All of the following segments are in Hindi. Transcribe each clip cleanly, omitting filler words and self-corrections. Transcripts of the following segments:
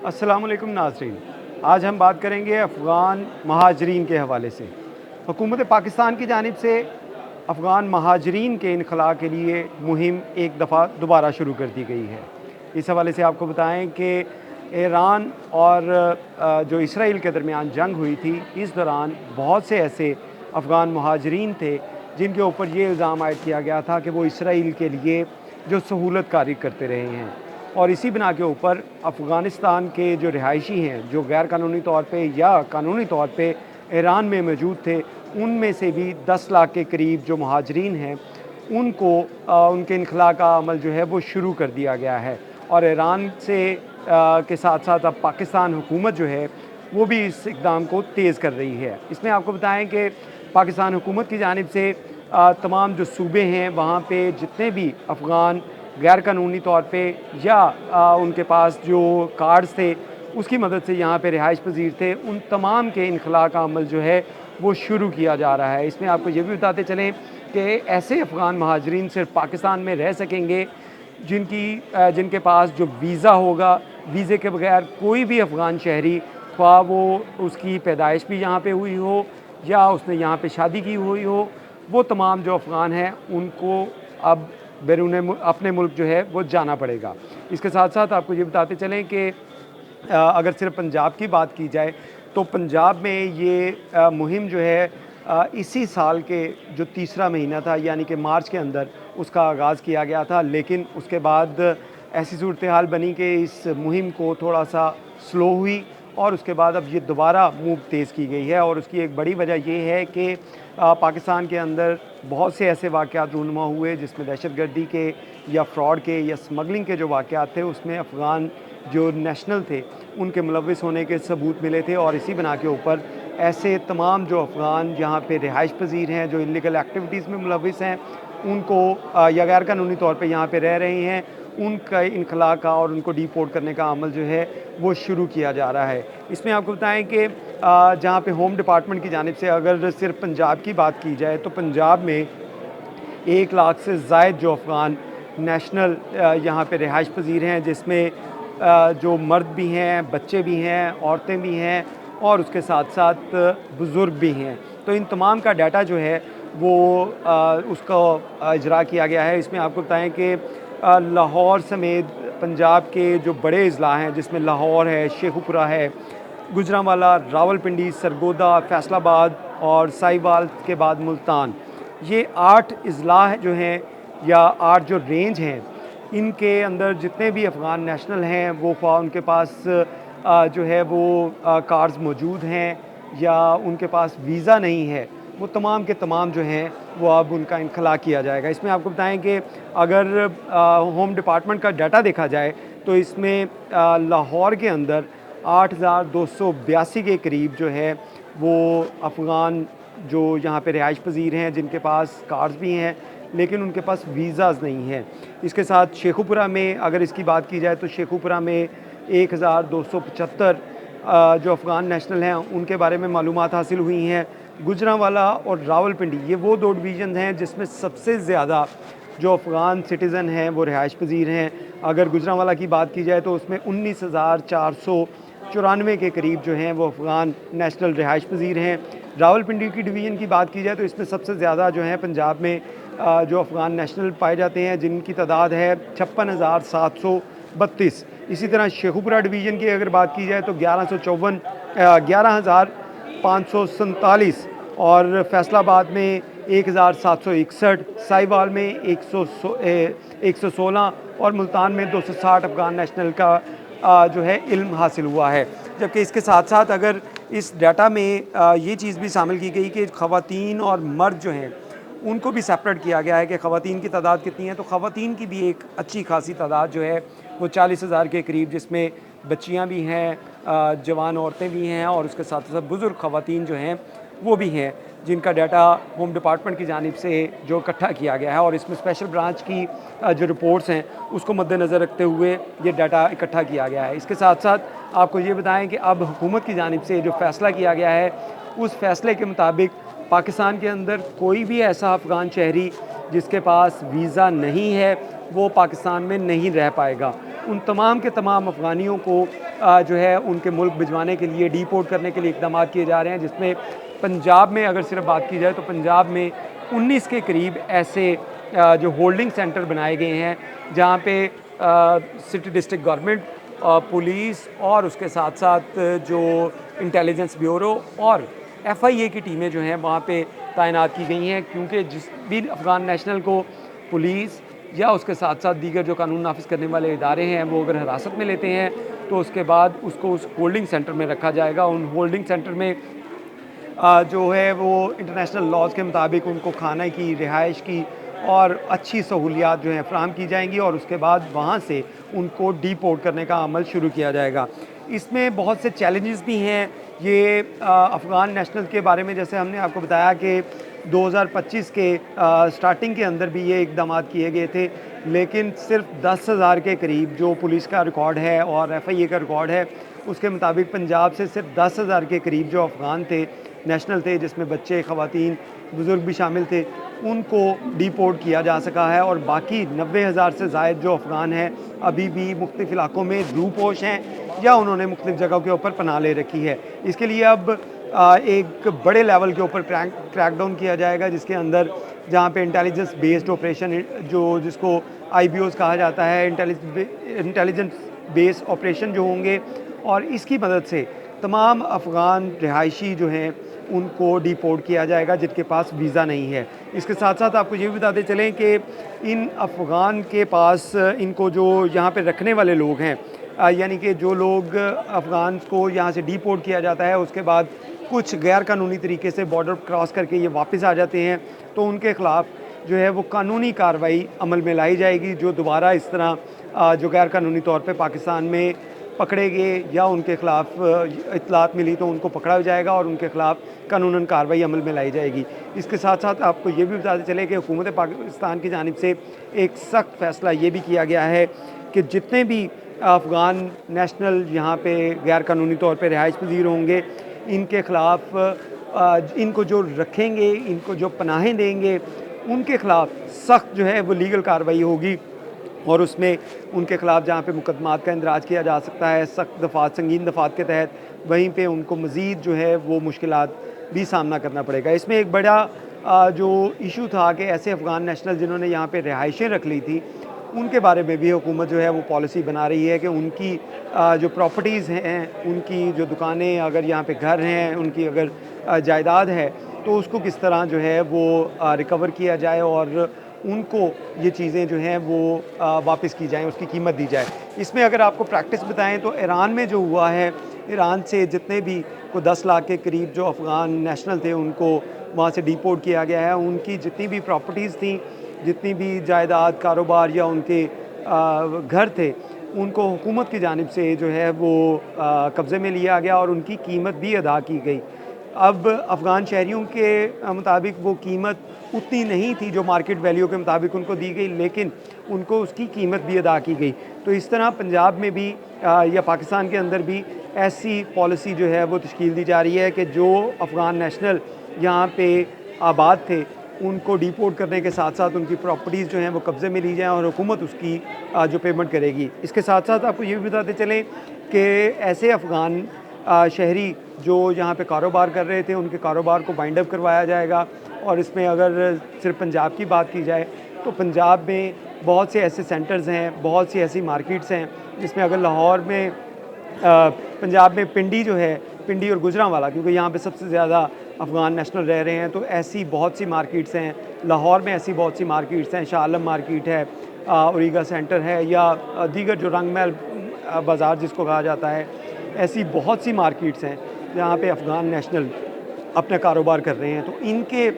अस्सलामुअलैकुम नाज़रीन। आज हम बात करेंगे अफ़गान महाजरीन के हवाले से। हुकूमत पाकिस्तान की जानिब से अफ़गान महाजरीन के इनखला के लिए मुहिम एक दफ़ा दोबारा शुरू कर दी गई है। इस हवाले से आपको बताएं कि ईरान और जो इसराइल के दरमियान जंग हुई थी, इस दौरान बहुत से ऐसे अफ़गान महाजरीन थे जिनके ऊपर ये इल्ज़ाम आयद किया गया था कि वो इसराइल के लिए जो सहूलत कारी करते रहे हैं, और इसी बिना के ऊपर अफ़गानिस्तान के जो रिहायशी हैं, जो गैर कानूनी तौर पे या कानूनी तौर पे ईरान में मौजूद थे, उनमें से भी 10 लाख के करीब जो महाजरीन हैं, उनको उनके इनखला का अमल जो है वो शुरू कर दिया गया है। और ईरान से के साथ साथ अब पाकिस्तान हुकूमत जो है वो भी इस इक़दाम को तेज़ कर रही है। इसमें आपको बताएं कि पाकिस्तान हुकूमत की जानिब से तमाम जो सूबे हैं वहाँ पे जितने भी अफ़गान गैर कानूनी तौर पे या उनके पास जो कार्ड्स थे उसकी मदद से यहाँ पे रिहाइश पज़ीर थे, उन तमाम के इनखला का अमल जो है वो शुरू किया जा रहा है। इसमें आपको ये भी बताते चलें कि ऐसे अफ़गान महाजरीन सिर्फ पाकिस्तान में रह सकेंगे जिनके पास जो वीज़ा होगा, वीज़े के बगैर कोई भी अफ़गान शहरी, ख्वाह वो उसकी पैदाइश भी यहाँ पे हुई हो या उसने यहाँ पे शादी की हुई हो, वो तमाम जो अफ़गान हैं उनको अब बैरून अपने मुल्क जो है वो जाना पड़ेगा। इसके साथ साथ आपको ये बताते चलें कि अगर सिर्फ पंजाब की बात की जाए तो पंजाब में ये मुहिम जो है इसी साल के जो तीसरा महीना था, यानी कि मार्च के अंदर उसका आगाज़ किया गया था। लेकिन उसके बाद ऐसी सूरत हाल बनी कि इस मुहिम को थोड़ा सा स्लो हुई और उसके बाद अब ये दोबारा मूव तेज़ की गई है। और उसकी एक बड़ी वजह ये है कि पाकिस्तान के अंदर बहुत से ऐसे वाक़यात रूनुमा हुए जिसमें दहशतगर्दी के या फ्रॉड के या स्मगलिंग के जो वाक़यात थे उसमें अफ़गान जो नेशनल थे उनके मुलविस होने के सबूत मिले थे। और इसी बना के ऊपर ऐसे तमाम जो अफ़गान यहाँ पे रिहाइश पज़ीर हैं, जो इल्लीगल एक्टिविटीज़ में मुलविस हैं, उनको या गैर कानूनी तौर पे यहाँ पे रह रहे हैं, उनका इनखला का और उनको डिपोर्ट करने का अमल जो है वो शुरू किया जा रहा है। इसमें आपको बताएं कि जहाँ पे होम डिपार्टमेंट की जानिब से अगर सिर्फ पंजाब की बात की जाए तो पंजाब में 1 लाख से ज़ायद जो अफ़गान नेशनल यहाँ पे रिहाइश पज़ीर हैं, जिसमें जो मर्द भी हैं, बच्चे भी हैं, औरतें भी हैं और उसके साथ साथ बुज़ुर्ग भी हैं। तो इन तमाम का डाटा जो है वो उसका इजरा किया गया है। इसमें आपको बताएं कि लाहौर समेत पंजाब के जो बड़े अज़ला हैं, जिसमें लाहौर है, शेखुपुरा है, गुजरांवाला, रावलपिंडी, सरगोदा, फैसलाबाद और साहिवाल के बाद मुल्तान, ये 8 अज़ला जो हैं या 8 जो रेंज हैं, इनके अंदर जितने भी अफ़गान नेशनल हैं वो ख्वाह उनके पास जो है वो कार्ड्स मौजूद हैं या उनके पास वीज़ा नहीं है, वो तमाम के तमाम जो हैं वो अब उनका इनखला किया जाएगा। इसमें आपको बताएं कि अगर होम डिपार्टमेंट का डाटा देखा जाए तो इसमें लाहौर के अंदर 8,282 के करीब जो है वो अफ़गान जो यहाँ पे रिहाइश पज़ीर हैं, जिनके पास कार्ड्स भी हैं लेकिन उनके पास वीज़ाज़ नहीं हैं। इसके साथ शेखुपुरा में अगर इसकी बात की जाए तो शेखुपुरा में 1,275 जो अफ़गान नेशनल हैं उनके बारे में मालूमात हासिल हुई हैं। गुजरांवाला और रावलपिंडी ये वो 2 डिवीज़न हैं जिसमें सबसे ज़्यादा जो अफ़गान सिटीज़न हैं वो रिहाइश पज़ीर हैं। अगर गुजरांवाला की बात की जाए तो उसमें 19,494 के करीब जो हैं वो अफ़गान नेशनल रिहाइश पज़ीर हैं। रावलपिंडी की डिवीज़न की बात की जाए तो इसमें सबसे ज़्यादा जो है पंजाब में जो अफ़गान नेशनल पाए जाते हैं, जिनकी तादाद है 56,732। इसी तरह शेखुपुरा डिवीज़न की अगर बात की जाए तो 11,547 और फैसलाबाद में 1,761, साहिवाल में 116 और मुल्तान में 260 अफ़गान नेशनल का जो है इल्म हासिल हुआ है। जबकि इसके साथ साथ अगर इस डाटा में ये चीज़ भी शामिल की गई कि ख़वातीन और मर्द जो हैं उनको भी सेपरेट किया गया है कि ख़वातीन की तादाद कितनी है, तो ख़वातीन की भी एक अच्छी खासी तादाद जो है वो 40,000 के करीब, जिसमें बच्चियां भी हैं, जवान औरतें भी हैं और उसके साथ साथ बुज़ुर्ग ख़वातीन जो हैं वो भी हैं, जिनका डाटा होम डिपार्टमेंट की जानिब से जो इकट्ठा किया गया है। और इसमें स्पेशल ब्रांच की जो रिपोर्ट्स हैं उसको मद्देनज़र रखते हुए ये डाटा इकट्ठा किया गया है। इसके साथ साथ आपको ये बताएं कि अब हुकूमत की जानिब से जो फ़ैसला किया गया है उस फ़ैसले के मुताबिक पाकिस्तान के अंदर कोई भी ऐसा अफ़गान शहरी जिसके पास वीज़ा नहीं है वो पाकिस्तान में नहीं रह पाएगा। उन तमाम के तमाम अफ़गानियों को जो है उनके मुल्क भिजवाने के लिए, डिपोर्ट करने के लिए इक़दाम किए जा रहे हैं, जिसमें पंजाब में अगर सिर्फ बात की जाए तो पंजाब में 19 के करीब ऐसे जो होल्डिंग सेंटर बनाए गए हैं, जहाँ पे सिटी डिस्ट्रिक्ट गवर्नमेंट, पुलिस और उसके साथ साथ जो इंटेलिजेंस ब्यूरो और FIA की टीमें जो हैं वहाँ पे तैनात की गई हैं, क्योंकि जिस भी अफ़गान नेशनल को पुलिस या उसके साथ साथ दीगर जो कानून नाफिज करने वाले इदारे हैं वो अगर हिरासत में लेते हैं तो उसके बाद उसको उस होल्डिंग सेंटर में रखा जाएगा। उन होल्डिंग सेंटर में जो है वो इंटरनेशनल लॉज के मुताबिक उनको खाने की, रिहाइश की और अच्छी सहूलियात जो हैं फ़राहम की जाएंगी और उसके बाद वहाँ से उनको डिपोर्ट करने का अमल शुरू किया जाएगा। इसमें बहुत से चैलेंजेस भी हैं। ये अफ़गान नेशनल के बारे में जैसे हमने आपको बताया कि 2025 के स्टार्टिंग के अंदर भी ये इक़दाम किए गए थे, लेकिन सिर्फ 10,000 के करीब जो पुलिस का रिकॉर्ड है और FIA का रिकॉर्ड है, उसके मुताबिक पंजाब से सिर्फ 10,000 के करीब जो अफ़गान थे, नेशनल थे, जिसमें बच्चे, ख़वातीन, बुज़ुर्ग भी शामिल थे, उनको डिपोर्ट किया जा सका है और बाकी 90,000 से ज़ायद जो अफ़गान हैं अभी भी मुख्तलिफ़ इलाकों में रूपोश हैं या उन्होंने मुख्तलिफ़ जगहों के ऊपर पनाह ले रखी है। इसके लिए अब एक बड़े लेवल के ऊपर क्रैकडाउन किया जाएगा, जिसके अंदर जहाँ पे इंटेलिजेंस बेस्ड ऑपरेशन जो जिसको IBOs कहा जाता है, इंटेलिजेंस बेस्ड ऑपरेशन जो होंगे, और इसकी मदद से तमाम अफ़गान रिहायशी जो हैं उनको डिपोर्ट किया जाएगा जिनके पास वीज़ा नहीं है। इसके साथ साथ आपको ये भी बताते चलें कि इन अफ़गान के पास इनको जो यहाँ पे रखने वाले लोग हैं, यानी कि जो लोग अफ़गान को यहाँ से डिपोर्ट किया जाता है, उसके बाद कुछ गैर कानूनी तरीके से बॉर्डर क्रॉस करके ये वापस आ जाते हैं, तो उनके ख़िलाफ़ जो है वो कानूनी कार्रवाई अमल में लाई जाएगी। जो दोबारा इस तरह जो गैर कानूनी तौर पे पाकिस्तान में पकड़े गए या उनके ख़िलाफ़ इत्तलात मिली तो उनको पकड़ा जाएगा और उनके ख़िलाफ़ कानूनन कार्रवाई अमल में लाई जाएगी। इसके साथ साथ आपको ये भी बताते चले कि हुकूमत पाकिस्तान की जानिब से एक सख्त फ़ैसला ये भी किया गया है कि जितने भी अफ़गान नेशनल यहाँ पे गैर कानूनी तौर पे रिहाइश पज़ीर होंगे, इनके ख़िलाफ़ इनको जो रखेंगे, इनको जो पनाहें देंगे, उनके ख़िलाफ़ सख्त जो है वो लीगल कार्रवाई होगी और उसमें उनके ख़िलाफ़ जहाँ पे मुकदमात का इंदराज किया जा सकता है सख्त दफ़ात, संगीन दफ़ात के तहत, वहीं पे उनको मज़ीद जो है वो मुश्किलात भी सामना करना पड़ेगा। इसमें एक बड़ा जो इशू था कि ऐसे अफ़गान नेशनल जिन्होंने यहाँ पे रिहाइशें रख ली थी, उनके बारे में भी हुकूमत जो है वो पॉलिसी बना रही है कि उनकी जो प्रॉपर्टीज़ हैं, उनकी जो दुकानें, अगर यहाँ पे घर हैं, उनकी अगर जायदाद है, तो उसको किस तरह जो है वो रिकवर किया जाए और उनको ये चीज़ें जो हैं वो वापस की जाएँ, उसकी कीमत दी जाए। इसमें अगर आपको प्रैक्टिस बताएं तो ईरान में जो हुआ है, ईरान से जितने भी को 10 लाख के करीब जो अफ़गान नेशनल थे उनको वहाँ से डिपोर्ट किया गया है। उनकी जितनी भी प्रॉपर्टीज़ थी, जितनी भी जायदाद, कारोबार या उनके घर थे, उनको हुकूमत की जानिब से जो है वो कब्ज़े में लिया गया और उनकी कीमत भी अदा की गई। अब अफ़गान शहरियों के मुताबिक वो कीमत उतनी नहीं थी जो मार्केट वैल्यू के मुताबिक उनको दी गई, लेकिन उनको उसकी कीमत भी अदा की गई। तो इस तरह पंजाब में भी या पाकिस्तान के अंदर भी ऐसी पॉलिसी जो है वो तश्कील दी जा रही है कि जो अफ़गान नेशनल यहाँ पे आबाद थे, उनको डिपोर्ट करने के साथ साथ उनकी प्रॉपर्टीज़ जो हैं वो कब्ज़े में ली जाएँ और हुकूमत उसकी जो पेमेंट करेगी। इसके साथ साथ आपको ये भी बताते चलें कि ऐसे अफ़गान शहरी जो यहाँ पे कारोबार कर रहे थे, उनके कारोबार को बाइंड अप करवाया जाएगा। और इसमें अगर सिर्फ पंजाब की बात की जाए तो पंजाब में बहुत से ऐसे सेंटर्स हैं, बहुत सी ऐसी मार्केट्स हैं, जिसमें अगर लाहौर में पंजाब में पिंडी जो है, पिंडी और गुजरांवाला, क्योंकि यहाँ पे सबसे ज़्यादा अफ़गान नेशनल रह रहे हैं, तो ऐसी बहुत सी मार्केट्स हैं। लाहौर में ऐसी बहुत सी मार्केट्स हैं, शाह आलम मार्केट है, औरीगा सेंटर है, या दीगर जो रंग महल बाज़ार जिसको कहा जाता है, ऐसी बहुत सी मार्केट्स हैं जहाँ पे अफ़गान नेशनल अपना कारोबार कर रहे हैं। तो इनके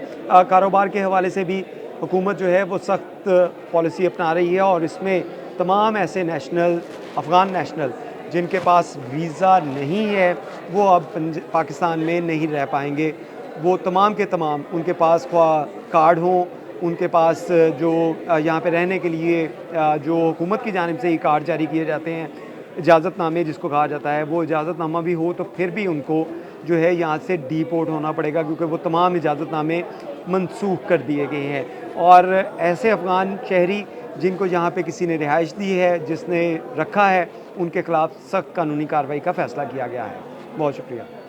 कारोबार के हवाले से भी हुकूमत जो है वो सख्त पॉलिसी अपना रही है और इसमें तमाम ऐसे नेशनल, अफ़गान नेशनल जिनके पास वीज़ा नहीं है, वो अब पाकिस्तान में नहीं रह पाएंगे। वो तमाम के तमाम, उनके पास ख्वाह कार्ड हों, उनके पास जो यहाँ पे रहने के लिए जो हुकूमत की जानिब से ही कार्ड जारी किए जाते हैं, इजाज़तनामे जिसको कहा जाता है, वो इजाज़तनामा भी हो तो फिर भी उनको जो है यहाँ से डिपोर्ट होना पड़ेगा, क्योंकि वो तमाम इजाज़तनामे मनसूख कर दिए गए हैं। और ऐसे अफ़गान शहरी जिनको यहाँ पे किसी ने रिहाइश दी है, जिसने रखा है, उनके खिलाफ सख्त कानूनी कार्रवाई का फ़ैसला किया गया है। बहुत शुक्रिया।